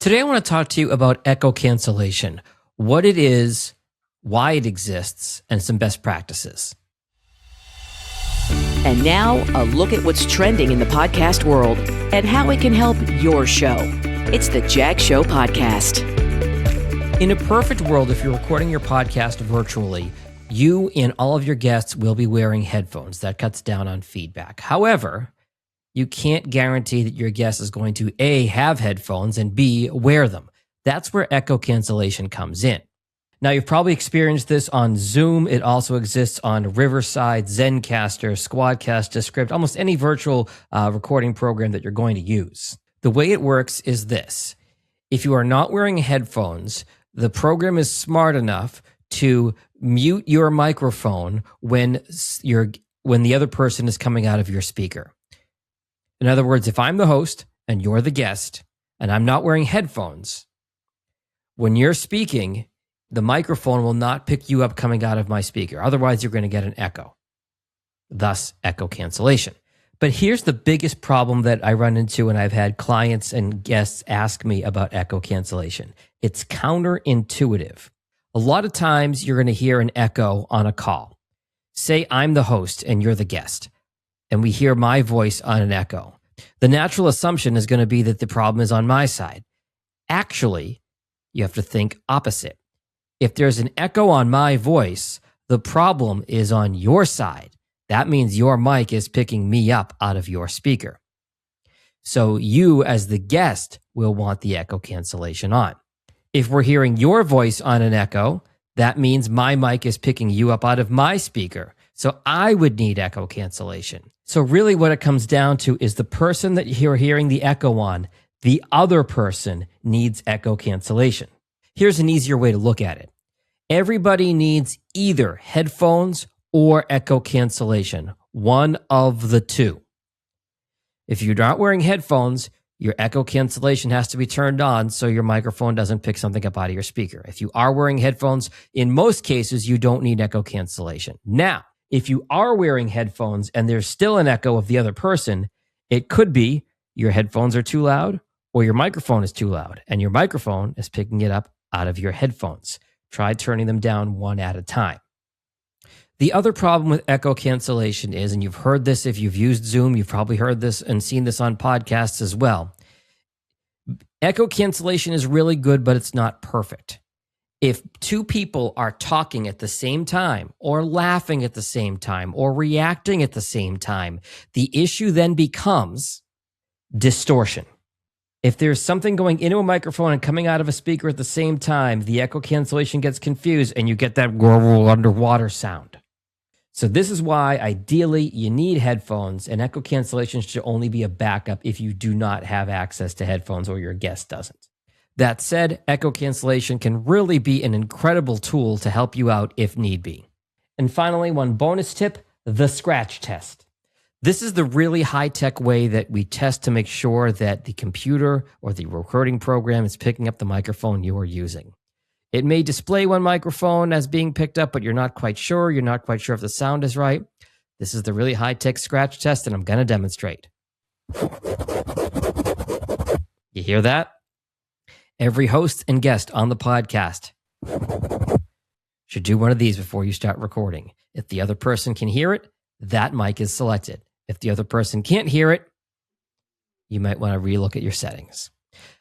Today I want to talk to you about echo cancellation, what it is, why it exists, and some best practices. And now, a look at what's trending in the podcast world and how it can help your show. It's the Jag Show Podcast. In a perfect world, if you're recording your podcast virtually, you and all of your guests will be wearing headphones. That cuts down on feedback. However, you can't guarantee that your guest is going to A, have headphones, and B, wear them. That's where echo cancellation comes in. Now, you've probably experienced this on Zoom. It also exists on Riverside, Zencastr, Squadcast, Script, almost any virtual recording program that you're going to use. The way it works is this. If you are not wearing headphones, the program is smart enough to mute your microphone when the other person is coming out of your speaker. In other words, if I'm the host and you're the guest and I'm not wearing headphones, when you're speaking, the microphone will not pick you up coming out of my speaker. Otherwise, you're going to get an echo, thus echo cancellation. But here's the biggest problem that I run into when I've had clients and guests ask me about echo cancellation. It's counterintuitive. A lot of times you're going to hear an echo on a call. Say I'm the host and you're the guest, and we hear my voice on an echo. The natural assumption is going to be that the problem is on my side. Actually, you have to think opposite. If there's an echo on my voice, the problem is on your side. That means your mic is picking me up out of your speaker. So you, as the guest, will want the echo cancellation on. If we're hearing your voice on an echo, that means my mic is picking you up out of my speaker. So I would need echo cancellation. So really what it comes down to is the person that you're hearing the echo on, the other person needs echo cancellation. Here's an easier way to look at it. Everybody needs either headphones or echo cancellation, one of the two. If you're not wearing headphones, your echo cancellation has to be turned on so your microphone doesn't pick something up out of your speaker. If you are wearing headphones, in most cases, you don't need echo cancellation. Now, if you are wearing headphones and there's still an echo of the other person, it could be your headphones are too loud or your microphone is too loud and your microphone is picking it up out of your headphones. Try turning them down one at a time. The other problem with echo cancellation is, and you've heard this if you've used Zoom, you've probably heard this and seen this on podcasts as well. Echo cancellation is really good, but it's not perfect. If two people are talking at the same time or laughing at the same time or reacting at the same time, the issue then becomes distortion. If there's something going into a microphone and coming out of a speaker at the same time, the echo cancellation gets confused and you get that underwater sound. So this is why ideally you need headphones, and echo cancellation should only be a backup if you do not have access to headphones or your guest doesn't. That said, echo cancellation can really be an incredible tool to help you out if need be. And finally, one bonus tip, the scratch test. This is the really high-tech way that we test to make sure that the computer or the recording program is picking up the microphone you are using. It may display one microphone as being picked up, but you're not quite sure. You're not quite sure if the sound is right. This is the really high-tech scratch test, and I'm going to demonstrate. You hear that? Every host and guest on the podcast should do one of these before you start recording. If the other person can hear it, that mic is selected. If the other person can't hear it, you might want to relook at your settings.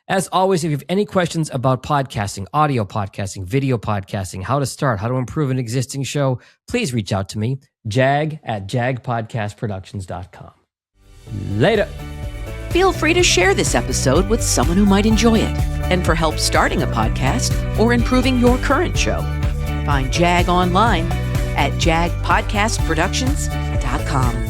As always, if you have any questions about podcasting, audio podcasting, video podcasting, how to start, how to improve an existing show, please reach out to me, jag@jagpodcastproductions.com. Later. Feel free to share this episode with someone who might enjoy it. And for help starting a podcast or improving your current show, find Jag online at jagpodcastproductions.com.